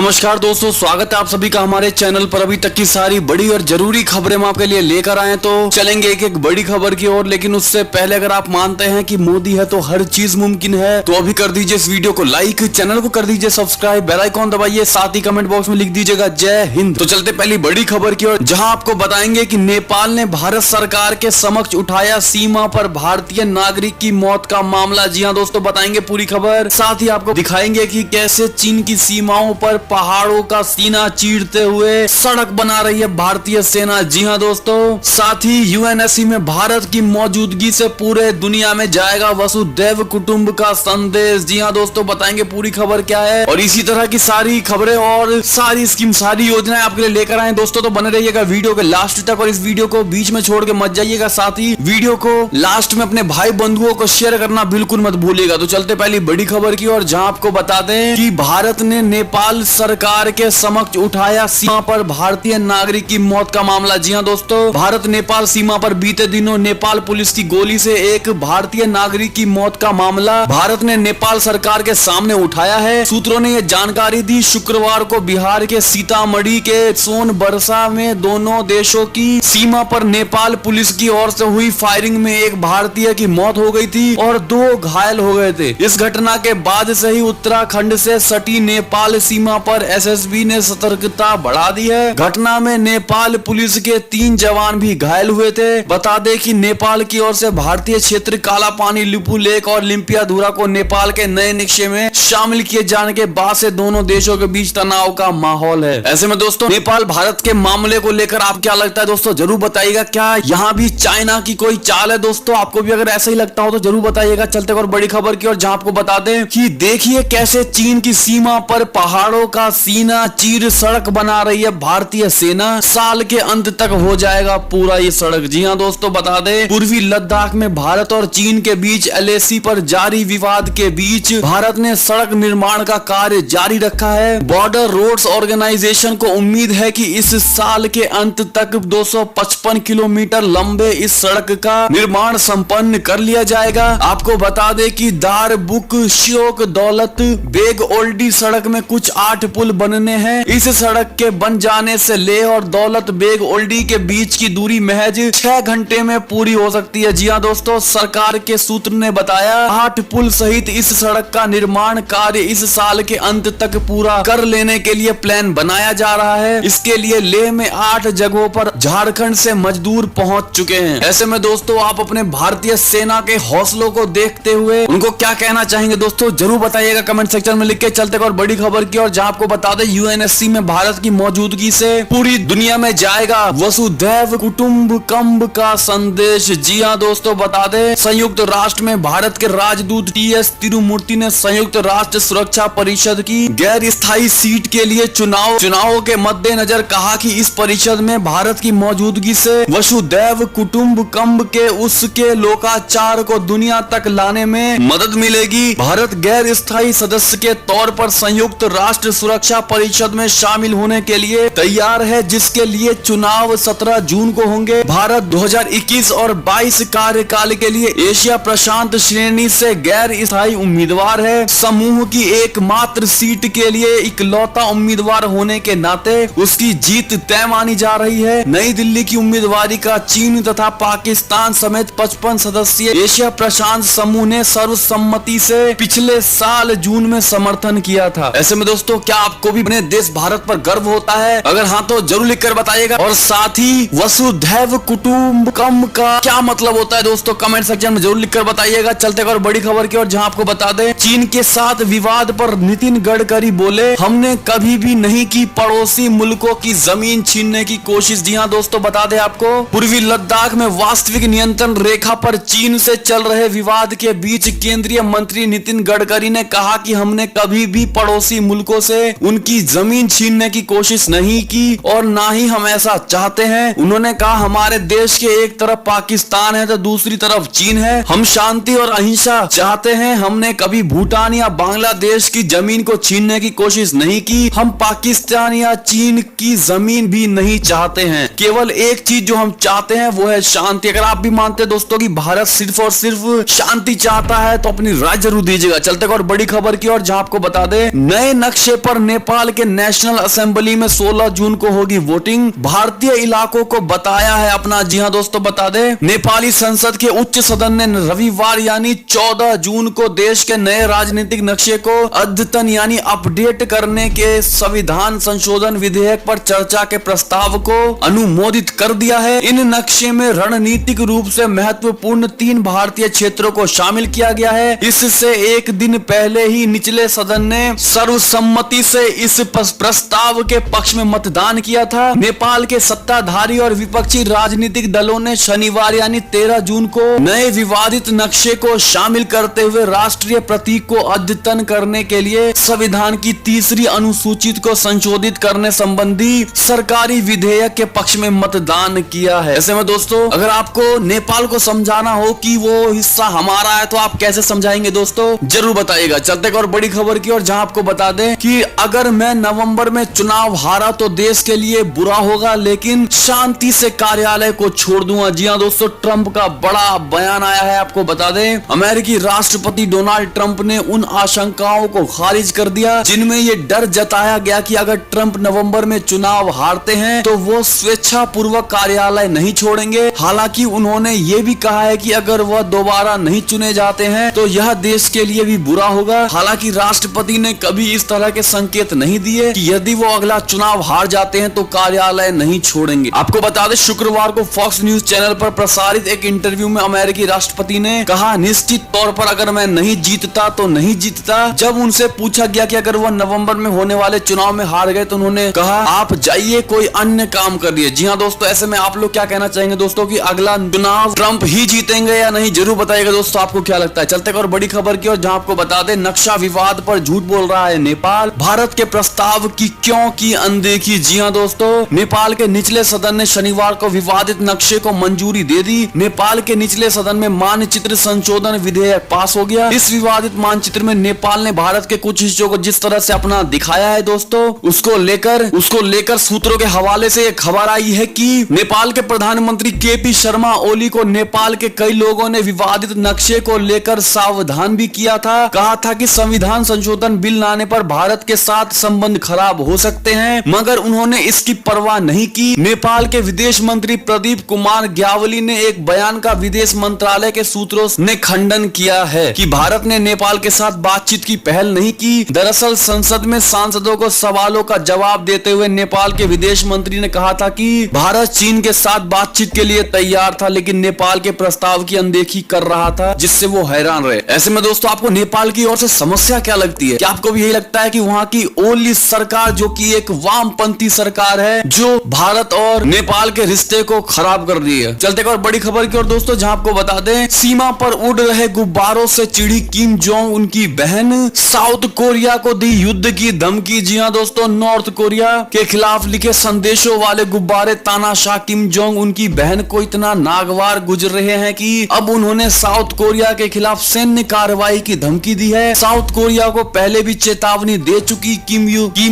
नमस्कार दोस्तों, स्वागत है आप सभी का हमारे चैनल पर। अभी तक की सारी बड़ी और जरूरी खबरें हम आपके लिए लेकर आए, तो चलेंगे एक एक बड़ी खबर की ओर। लेकिन उससे पहले अगर आप मानते हैं कि मोदी है तो हर चीज मुमकिन है, तो अभी कर दीजिए इस वीडियो को लाइक, चैनल को कर दीजिए सब्सक्राइब, बेल आइकॉन दबाइए, साथ ही कमेंट बॉक्स में लिख दीजिएगा जय हिंद। तो चलते पहली बड़ी खबर की ओर, जहां आपको बताएंगे कि नेपाल ने भारत सरकार के समक्ष उठाया सीमा पर भारतीय नागरिक की मौत का मामला। जी हाँ दोस्तों, बताएंगे पूरी खबर। साथ ही आपको दिखाएंगे कि कैसे चीन की सीमाओं पर पहाड़ों का सीना चीरते हुए सड़क बना रही है भारतीय सेना। जी हां दोस्तों, साथ ही यूएनएससी में भारत की मौजूदगी से पूरे दुनिया में जाएगा वसुधैव कुटुंब का संदेश। जी हां दोस्तों, बताएंगे पूरी खबर क्या है, और इसी तरह की सारी खबरें और सारी स्कीम, सारी योजनाएं आपके लिए लेकर आए दोस्तों। तो बने रहिएगा वीडियो के लास्ट तक, और इस वीडियो को बीच में छोड़ के मत जाइएगा। साथ ही वीडियो को लास्ट में अपने भाई बंधुओं को शेयर करना बिल्कुल मत भूलिएगा। तो चलते पहली बड़ी खबर की ओर, जहां आपको बता दें कि भारत ने नेपाल सरकार के समक्ष उठाया सीमा पर भारतीय नागरिक की मौत का मामला। जी हां दोस्तों, भारत नेपाल सीमा पर बीते दिनों नेपाल पुलिस की गोली से एक भारतीय नागरिक की मौत का मामला भारत ने नेपाल सरकार के सामने उठाया है। सूत्रों ने यह जानकारी दी शुक्रवार को बिहार के सीतामढ़ी के सोनबरसा में दोनों देशों की सीमा पर नेपाल पुलिस की ओर से हुई फायरिंग में एक भारतीय की मौत हो गई थी और 2 घायल हो गए थे। इस घटना के बाद से ही उत्तराखंड से सटी नेपाल सीमा पर एसएसबी ने सतर्कता बढ़ा दी है। घटना में नेपाल पुलिस के 3 जवान भी घायल हुए थे। बता दें कि नेपाल की ओर से भारतीय क्षेत्र काला पानी, लिपू लेक और लिम्पियाधुरा को नेपाल के नए नक्शे में शामिल किए जाने के बाद से दोनों देशों के बीच तनाव का माहौल है। ऐसे में दोस्तों, नेपाल भारत के मामले को लेकर आप क्या लगता है दोस्तों, जरूर बताइएगा। क्या यहाँ भी चाइना की कोई चाल है दोस्तों? आपको भी अगर ऐसा ही लगता हो तो जरूर बताइएगा। चलते और बड़ी खबर की ओर, जहां आपको बता दें कि देखिए कैसे चीन की सीमा पर पहाड़ों का सीना चीर सड़क बना रही है भारतीय सेना। साल के अंत तक हो जाएगा पूरा ये सड़क। जी हां दोस्तों, बता दें पूर्वी लद्दाख में भारत और चीन के बीच एलएसी पर जारी विवाद के बीच भारत ने सड़क निर्माण का कार्य जारी रखा है। बॉर्डर रोड्स ऑर्गेनाइजेशन को उम्मीद है कि इस साल के अंत तक 255 किलोमीटर लंबे इस सड़क का निर्माण संपन्न कर लिया जाएगा। आपको बता दें कि दारबुक श्योक दौलत बेग ओल्डी सड़क में कुछ 8 पुल बनने हैं। इस सड़क के बन जाने से लेह और दौलत बेग ओल्डी के बीच की दूरी महज 6 घंटे में पूरी हो सकती है। जी हां दोस्तों, सरकार के सूत्र ने बताया 8 पुल सहित इस सड़क का निर्माण कार्य इस साल के अंत तक पूरा कर लेने के लिए प्लान बनाया जा रहा है। इसके लिए लेह में 8 जगहों पर झारखंड से मजदूर पहुंच चुके हैं। ऐसे में दोस्तों, आप अपने भारतीय सेना के हौसलों को देखते हुए उनको क्या कहना चाहेंगे दोस्तों, जरूर बताइएगा कमेंट सेक्शन में लिख के। चलते और बड़ी खबर की ओर, जहां आपको बता दें यूएनएससी में भारत की मौजूदगी से पूरी दुनिया में जाएगा वसुधैव कुटुंबकम का संदेश। जी हां दोस्तों, बता दें संयुक्त राष्ट्र में भारत के राजदूत टीएस तिरुमूर्ति ने संयुक्त राष्ट्र सुरक्षा परिषद की गैर स्थायी सीट के लिए चुनावों के मद्देनजर कहा कि इस परिषद में भारत की मौजूदगी से वसुधैव कुटुंबकम के उसके लोकाचार को दुनिया तक लाने में मदद मिलेगी। भारत गैर स्थायी सदस्य के तौर पर संयुक्त राष्ट्र सुरक्षा परिषद में शामिल होने के लिए तैयार है, जिसके लिए चुनाव 17 जून को होंगे। भारत 2021 और 22 कार्यकाल के लिए एशिया प्रशांत श्रेणी से गैर स्थायी उम्मीदवार है। समूह की एकमात्र सीट के लिए इकलौता उम्मीदवार होने के नाते उसकी जीत तय मानी जा रही है। नई दिल्ली की उम्मीदवारी का चीन तथा पाकिस्तान समेत 55 सदस्यीय एशिया प्रशांत समूह ने सर्वसम्मति से पिछले साल जून में समर्थन किया था। ऐसे में दोस्तों, क्या आपको भी अपने देश भारत पर गर्व होता है? अगर हाँ तो जरूर लिखकर बताइएगा। और साथ ही वसुधैव कुटुंबकम का क्या मतलब होता है दोस्तों, कमेंट सेक्शन में जरूर लिखकर बताइएगा। चलते और बड़ी खबर की ओर, जहां आपको बता दें चीन के साथ विवाद पर नितिन गडकरी बोले हमने कभी भी नहीं की पड़ोसी मुल्कों की जमीन छीनने की कोशिश। जी हां दोस्तों, बता दें आपको पूर्वी लद्दाख में वास्तविक नियंत्रण रेखा पर चीन से चल रहे विवाद के बीच केंद्रीय मंत्री नितिन गडकरी ने कहा कि हमने कभी भी पड़ोसी मुल्कों से उनकी जमीन छीनने की कोशिश नहीं की और ना ही हम ऐसा चाहते हैं। उन्होंने कहा हमारे देश के एक तरफ पाकिस्तान है तो दूसरी तरफ चीन है। हम शांति और अहिंसा चाहते हैं। हमने कभी भूटान या बांग्लादेश की जमीन को छीनने की कोशिश नहीं की। हम पाकिस्तान या चीन की जमीन भी नहीं चाहते हैं। केवल एक चीज जो हम चाहते हैं वो है शांति। अगर आप भी मानते हैं दोस्तों कि भारत सिर्फ और सिर्फ शांति चाहता है तो अपनी राय जरूर दीजिएगा। चलते और बड़ी खबर की ओर, जहां आपको बता दें नए नक्शे पर पर नेपाल के नेशनल असेंबली में 16 जून को होगी वोटिंग। भारतीय इलाकों को बताया है अपना। जी हाँ दोस्तों, बता दें नेपाली संसद के उच्च सदन ने रविवार यानी 14 जून को देश के नए राजनीतिक नक्शे को अद्यतन यानी अपडेट करने के संविधान संशोधन विधेयक पर चर्चा के प्रस्ताव को अनुमोदित कर दिया है। इन नक्शे में रणनीतिक रूप से महत्वपूर्ण 3 भारतीय क्षेत्रों को शामिल किया गया है। इससे एक दिन पहले ही निचले सदन ने सर्वसम्मति से इस प्रस्ताव के पक्ष में मतदान किया था। नेपाल के सत्ताधारी और विपक्षी राजनीतिक दलों ने शनिवार यानी 13 जून को नए विवादित नक्शे को शामिल करते हुए राष्ट्रीय प्रतीक को अद्यतन करने के लिए संविधान की 3री अनुसूचित को संशोधित करने संबंधी सरकारी विधेयक के पक्ष में मतदान किया है। ऐसे में दोस्तों, अगर आपको नेपाल को समझाना हो कि वो हिस्सा हमारा है तो आप कैसे समझाएंगे दोस्तों, जरूर बताइएगा। चलते एक और बड़ी खबर की और जहां आपको बता दें कि अगर मैं नवंबर में चुनाव हारा तो देश के लिए बुरा होगा, लेकिन शांति से कार्यालय को छोड़ दूंगा। जी हाँ दोस्तों, ट्रंप का बड़ा बयान आया है। आपको बता दें अमेरिकी राष्ट्रपति डोनाल्ड ट्रंप ने उन आशंकाओं को खारिज कर दिया जिनमें ये डर जताया गया कि अगर ट्रंप नवंबर में चुनाव हारते हैं तो वो स्वेच्छा पूर्वक कार्यालय नहीं छोड़ेंगे। हालांकि उन्होंने ये भी कहा है कि अगर वह दोबारा नहीं चुने जाते हैं तो यह देश के लिए भी बुरा होगा। हालांकि राष्ट्रपति ने कभी इस तरह के संकेत नहीं दिए कि यदि वो अगला चुनाव हार जाते हैं तो कार्यालय नहीं छोड़ेंगे। आपको बता दें शुक्रवार को फॉक्स न्यूज चैनल पर प्रसारित एक इंटरव्यू में अमेरिकी राष्ट्रपति ने कहा, निश्चित तौर पर अगर मैं नहीं जीतता तो नहीं जीतता। जब उनसे पूछा गया कि अगर वह नवंबर में होने वाले चुनाव में हार गए तो उन्होंने कहा, आप जाइए कोई अन्य काम करिए। जी हाँ दोस्तों, ऐसे में आप लोग क्या कहना चाहेंगे दोस्तों कि अगला चुनाव ट्रंप ही जीतेंगे या नहीं, जरूर बताइएगा दोस्तों आपको क्या लगता है। चलते और बड़ी खबर की और जहां आपको बता दें नक्शा विवाद पर झूठ बोल रहा है नेपाल, भारत के प्रस्ताव की क्यों की अनदेखी। जी हाँ दोस्तों, नेपाल के निचले सदन ने शनिवार को विवादित नक्शे को मंजूरी दे दी। नेपाल के निचले सदन में मानचित्र संशोधन विधेयक पास हो गया। इस विवादित मानचित्र में नेपाल ने भारत के कुछ हिस्सों को जिस तरह से अपना दिखाया है दोस्तों, उसको लेकर सूत्रों के हवाले से एक खबर आई है कि नेपाल के प्रधानमंत्री केपी शर्मा ओली को नेपाल के कई लोगों ने विवादित नक्शे को लेकर सावधान भी किया था। कहा था कि संविधान संशोधन बिल लाने पर भारत के साथ संबंध खराब हो सकते हैं, मगर उन्होंने इसकी परवाह नहीं की। नेपाल के विदेश मंत्री प्रदीप कुमार ग्यावली ने एक बयान का विदेश मंत्रालय के सूत्रों ने खंडन किया है कि भारत ने नेपाल के साथ बातचीत की पहल नहीं की। दरअसल संसद में सांसदों को सवालों का जवाब देते हुए नेपाल के विदेश मंत्री ने कहा था कि भारत चीन के साथ बातचीत के लिए तैयार था, लेकिन नेपाल के प्रस्ताव की अनदेखी कर रहा था, जिससे वो हैरान रहे। ऐसे में दोस्तों, आपको नेपाल की ओर से समस्या क्या लगती है? क्या आपको भी यही लगता है कि वहाँ की ओली सरकार जो कि एक वामपंथी सरकार है, जो भारत और नेपाल के रिश्ते को खराब कर रही है? चलते और बड़ी खबर की ओर दोस्तों, जहां आपको बता दें सीमा पर उड़ रहे गुब्बारों से चिढ़ी किम जोंग उनकी बहन, साउथ कोरिया को दी युद्ध की धमकी। जी हाँ दोस्तों, नॉर्थ कोरिया के खिलाफ लिखे संदेशों वाले गुब्बारे तानाशाह किम जोंग उनकी बहन को इतना नागवार गुजर रहे हैं कि अब उन्होंने साउथ कोरिया के खिलाफ सैन्य कार्रवाई की धमकी दी है। साउथ कोरिया को पहले भी चेतावनी दे चुकी किम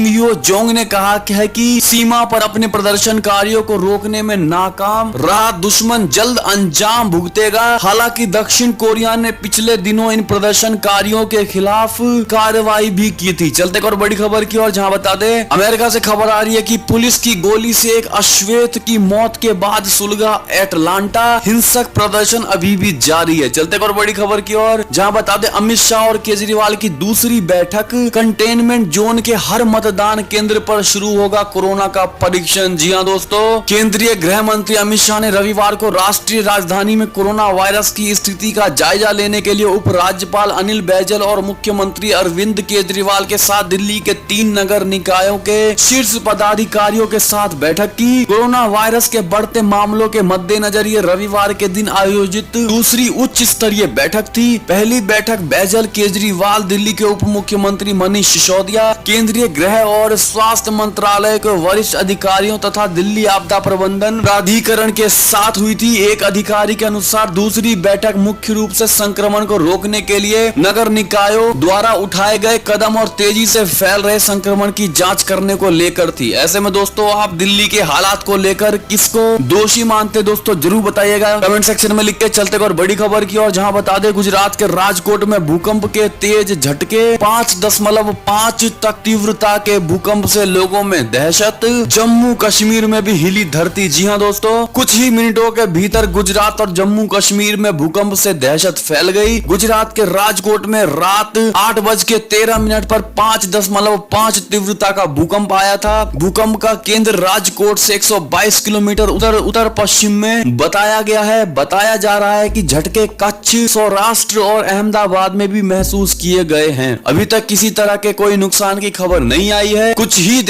यो जोंग ने कहा है कि सीमा पर अपने प्रदर्शनकारियों को रोकने में नाकाम रहा दुश्मन जल्द अंजाम भुगतेगा। हालांकि दक्षिण कोरिया ने पिछले दिनों इन प्रदर्शनकारियों के खिलाफ कार्रवाई भी की थी। चलते और बड़ी खबर की और जहां बता दें अमेरिका से खबर आ रही है कि पुलिस की गोली से एक अश्वेत की मौत के बाद सुलगा एटलांटा, हिंसक प्रदर्शन अभी भी जारी है। चलते और बड़ी खबर की और जहां बता दें अमित शाह और केजरीवाल की दूसरी बैठक, कंटेनमेंट जोन के हर मतदान केंद्र पर शुरू होगा कोरोना का परीक्षण। जी हां दोस्तों, केंद्रीय गृह मंत्री अमित शाह ने रविवार को राष्ट्रीय राजधानी में कोरोना वायरस की स्थिति का जायजा लेने के लिए उपराज्यपाल अनिल बैजल और मुख्यमंत्री अरविंद केजरीवाल के साथ दिल्ली के 3 नगर निकायों के शीर्ष पदाधिकारियों के साथ बैठक की। कोरोना वायरस के बढ़ते मामलों के मद्देनजर ये रविवार के दिन आयोजित दूसरी उच्च स्तरीय बैठक थी। पहली बैठक बैजल, केजरीवाल, दिल्ली के उप मुख्यमंत्री मनीष सिसोदिया, केंद्रीय गृह और स्वास्थ्य मंत्रालय के वरिष्ठ अधिकारियों तथा दिल्ली आपदा प्रबंधन प्राधिकरण के साथ हुई थी। एक अधिकारी के अनुसार दूसरी बैठक मुख्य रूप से संक्रमण को रोकने के लिए नगर निकायों द्वारा उठाए गए कदम और तेजी से फैल रहे संक्रमण की जांच करने को लेकर थी। ऐसे में दोस्तों, आप दिल्ली के हालात को लेकर किसको दोषी मानते दोस्तों, जरूर बताइएगा कमेंट सेक्शन में लिख के। चलते और बड़ी खबर की और जहां बता दें गुजरात के राजकोट में भूकंप के तेज झटके, 5.5 तक तीव्रता के भूकंप से लोगों में दहशत। जम्मू कश्मीर में भी हिली धरती। जी हाँ दोस्तों, कुछ ही मिनटों के भीतर गुजरात और जम्मू कश्मीर में भूकंप से दहशत फैल गई। गुजरात के राजकोट में रात 8:13 पर 5.5 तीव्रता का भूकंप आया था। भूकंप का केंद्र राजकोट से 122 किलोमीटर उत्तर पश्चिम में बताया गया है। बताया जा रहा है कि झटके कच्छ, सौराष्ट्र और अहमदाबाद में भी महसूस किए गए हैं। अभी तक किसी तरह के कोई नुकसान की खबर नहीं आई है। कुछ ही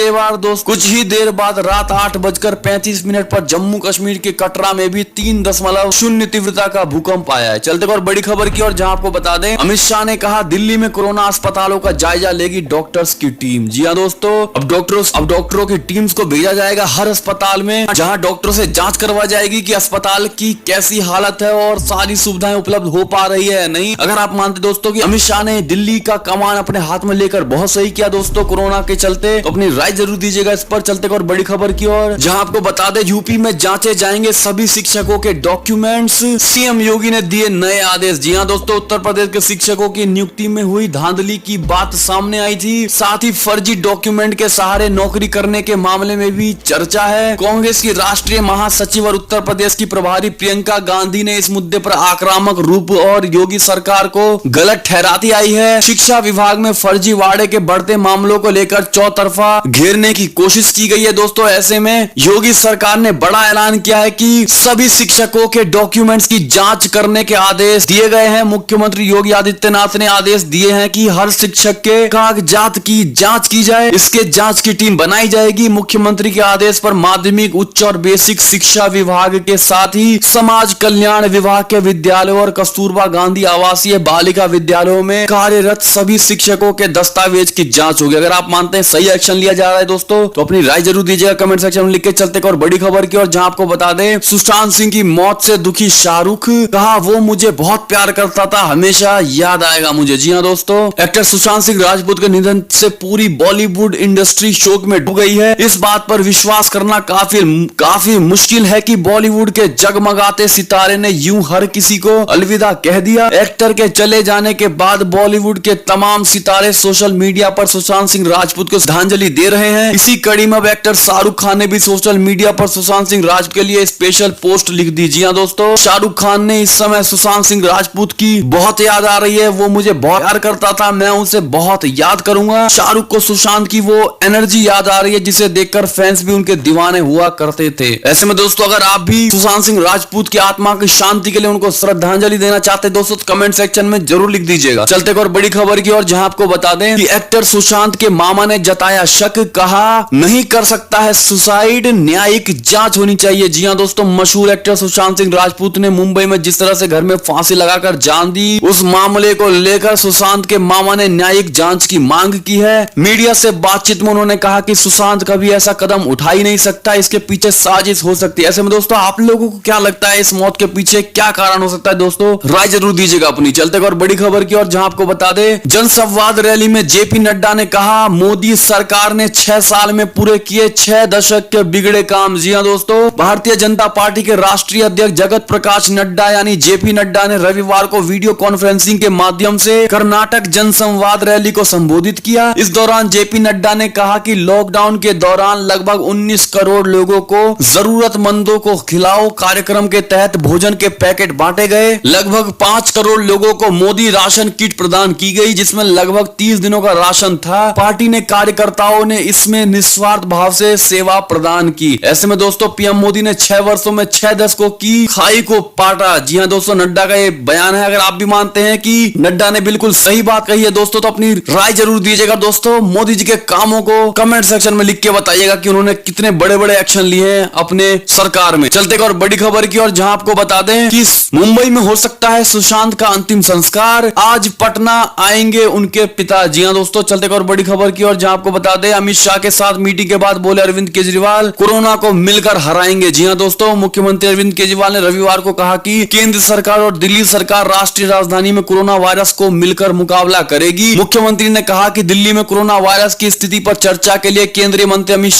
देर बाद रात 8:35 पर जम्मू कश्मीर के कटरा में भी 3.0 तीव्रता का भूकंप आया है। चलते और बड़ी खबर की और जहां आपको बता दें, अमित शाह ने कहा दिल्ली में कोरोना अस्पतालों का जायजा लेगी डॉक्टर्स की टीम। जी हाँ दोस्तों, अब डॉक्टरों की टीम्स को भेजा जाएगा हर अस्पताल में, जहां डॉक्टरों से जांच करवा जाएगी कि अस्पताल की कैसी हालत है और सारी सुविधाएं उपलब्ध हो पा रही है नहीं। अगर आप मानते दोस्तों कि अमित शाह ने दिल्ली का कमान अपने हाथ में लेकर बहुत सही किया दोस्तों कोरोना के चलते, तो अपनी राय जरूर दीजिएगा इस पर। चलते और बड़ी खबर की और जहां आपको बता दें, यूपी में जांचे जाएंगे सभी शिक्षकों के डॉक्यूमेंट्स। सीएम योगी ने दिए नए आदेश। जी हाँ दोस्तों, उत्तर प्रदेश के शिक्षकों की नियुक्ति में हुई धांधली की बात सामने आई थी। साथ ही फर्जी डॉक्यूमेंट के सहारे नौकरी करने के मामले में भी चर्चा है। कांग्रेस की राष्ट्रीय महासचिव और उत्तर प्रदेश की प्रभारी प्रियंका गांधी ने इस मुद्दे पर आक्रामक रूप और योगी सरकार को गलत ठहराती आई है। शिक्षा विभाग में फर्जीवाड़े के बढ़ते मामलों को लेकर चौतरफा घेरने की कोशिश की गई है दोस्तों। ऐसे में योगी सरकार ने बड़ा ऐलान किया है कि सभी शिक्षकों के डॉक्यूमेंट्स की जांच करने के आदेश दिए गए हैं। मुख्यमंत्री योगी आदित्यनाथ ने आदेश दिए हैं कि हर शिक्षक के कागजात की जांच की जाए। इसके जांच की टीम बनाई जाएगी। मुख्यमंत्री के आदेश पर माध्यमिक, उच्च और बेसिक शिक्षा विभाग के साथ ही समाज कल्याण विभाग के विद्यालयों और कस्तूरबा गांधी आवासीय बालिका विद्यालयों में कार्यरत सभी शिक्षकों के दस्तावेज की जांच होगी। अगर आप मानते हैं सही एक्शन लिया जा रहा है दोस्तों, तो अपनी राय जरूर दीजिएगा कमेंट सेक्शन में लिख के। चलते और बड़ी खबर की और जहां आपको बता दें, सुशांत सिंह की मौत से दुखी शाहरुख, कहा वो मुझे बहुत प्यार करता था, हमेशा याद आएगा मुझे। जी हाँ दोस्तों, एक्टर सुशांत सिंह राजपूत के निधन से पूरी बॉलीवुड इंडस्ट्री शोक में डूब गई है। इस बात पर विश्वास करना काफी मुश्किल है कि बॉलीवुड के जगमगाते सितारे ने यूं हर किसी को अलविदा कह दिया। एक्टर के चले जाने के बाद बॉलीवुड के तमाम सितारे सोशल मीडिया पर सुशांत सिंह राजपूत को श्रद्धांजलि दे रहे हैं। इसी कड़ी में अब एक्टर शाहरुख खान ने भी सोशल मीडिया पर सुशांत सिंह राजपूत के लिए स्पेशल पोस्ट लिख दी। जी हाँ दोस्तों, शाहरुख खान ने इस समय सुशांत सिंह राजपूत की बहुत याद आ रही है, वो मुझे बहुत प्यार करता था, मैं उसे बहुत याद करूंगा। शाहरुख को सुशांत की वो एनर्जी याद आ रही है जिसे देखकर फैंस भी उनके दीवाने हुआ करते थे। ऐसे में दोस्तों, अगर आप भी सुशांत सिंह राजपूत की आत्मा की शांति के लिए उनको श्रद्धांजलि देना चाहते हैं दोस्तों, तो कमेंट सेक्शन में जरूर लिख दीजिएगा। चलते और बड़ी खबर की और जहां आपको बता दें कि एक्टर सुशांत के मामा ने जताया शक, कहा नहीं कर सकता है सुसाइड, न्यायिक जांच होनी चाहिए। जी हां दोस्तों, मशहूर एक्टर सुशांत सिंह राजपूत ने मुंबई में जिस तरह से घर में फांसी लगाकर जान दी, उस मामले को लेकर सुशांत के मामा ने न्यायिक जांच की मांग की है। मीडिया से बातचीत में उन्होंने कहा कि सुशांत कभी ऐसा कदम उठा ही नहीं सकता, इसके पीछे साजिश हो सकती है। ऐसे में दोस्तों, आप लोगों को क्या लगता है इस मौत के पीछे क्या कारण हो सकता है दोस्तों, राय जरूर दीजिएगा अपनी। चलते और बड़ी खबर की और जहां आपको बता दें, जनसंवाद रैली में जेपी नड्डा ने कहा मोदी सरकार ने 6 साल में पूरे किए 6 दशक के बिगड़े काम। जी हां दोस्तों, भारतीय जनता पार्टी के राष्ट्रीय अध्यक्ष जगत प्रकाश नड्डा यानी जेपी नड्डा ने रविवार को वीडियो कॉन्फ्रेंसिंग के माध्यम से कर्नाटक जनसंवाद रैली को संबोधित किया। इस दौरान जेपी नड्डा ने कहा कि लॉकडाउन के दौरान लगभग 19 करोड़ लोगों को जरूरतमंदों को खिलाओ कार्यक्रम के तहत भोजन के पैकेट बांटे गए। लगभग 5 करोड़ लोगों को मोदी राशन किट प्रदान की गई, जिसमें लगभग 30 दिनों का राशन था। पार्टी ने कार्यकर्ताओं ने इसमें निस्वार्थ भाव से सेवा प्रदान की। ऐसे में दोस्तों, पीएम मोदी ने 6 वर्षों में 6 दशकों की खाई को पाटा। जी हां दोस्तों, नड्डा का ये बयान है। अगर आप भी मानते हैं कि नड्डा ने बिल्कुल सही बात कही है दोस्तों, तो अपनी राय जरूर दीजिएगा दोस्तों। मोदी जी के कामों को कमेंट सेक्शन में लिख के बताइएगा कि उन्होंने कितने बड़े बड़े एक्शन लिए हैं अपने सरकार में। चलते और बड़ी खबर की और जहां आपको बता दें कि मुंबई में हो सकता है सुशांत का अंतिम संस्कार, आज पटना आएंगे उनके पिता। जी हां दोस्तों, चलते और बड़ी खबर की और जहां आपको बता दें, अमित शाह के साथ मीटिंग के बाद बोले अरविंद केजरीवाल कोरोना को मिलकर हराएंगे। जी हां दोस्तों, मुख्यमंत्री अरविंद केजरीवाल ने रविवार को कहा कि केंद्र सरकार और दिल्ली सरकार राष्ट्रीय राजधानी में कोरोना वायरस को मिलकर मुकाबला करेगी। मुख्यमंत्री ने कहा कि दिल्ली में कोरोना वायरस की स्थिति पर चर्चा के लिए केंद्रीय मंत्री अमित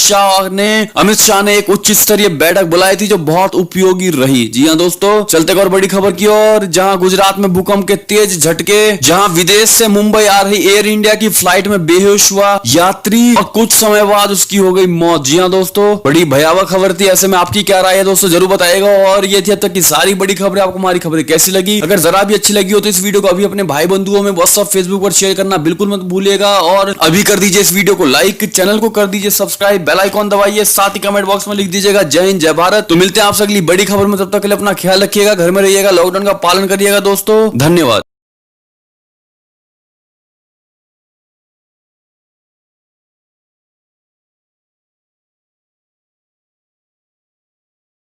शाह ने एक उच्च स्तरीय बैठक बुलाई थी जो बहुत उपयोगी रही। जी हां दोस्तों, चलते और बड़ी खबर की और जहां गुजरात में भूकंप के तेज झटके, जहां विदेश से मुंबई आ रही एयर इंडिया की फ्लाइट फ्लाइट में बेहोश हुआ यात्री और कुछ समय बाद उसकी हो गई मौत। जी हाँ दोस्तों, बड़ी भयावह खबर थी। ऐसे में आपकी क्या राय है दोस्तों, जरूर बताएगा। और ये थी अब तक की सारी बड़ी खबरें। आपको हमारी खबरें कैसी लगी? अगर जरा भी अच्छी लगी हो तो इस वीडियो को अभी अपने भाई बंधुओं में व्हाट्सएप फेसबुक पर शेयर करना बिल्कुल मत भूलिएगा। और अभी कर दीजिए इस वीडियो को लाइक, चैनल को कर दीजिए सब्सक्राइब, बेल आइकॉन दबाइए, साथ ही कमेंट बॉक्स में लिख दीजिएगा जय हिंद जय भारत। तो मिलते हैं आपसे अगली बड़ी खबर में, तब तक के लिए अपना ख्याल रखिएगा, घर में रहिएगा, लॉकडाउन का पालन करिएगा दोस्तों। धन्यवाद।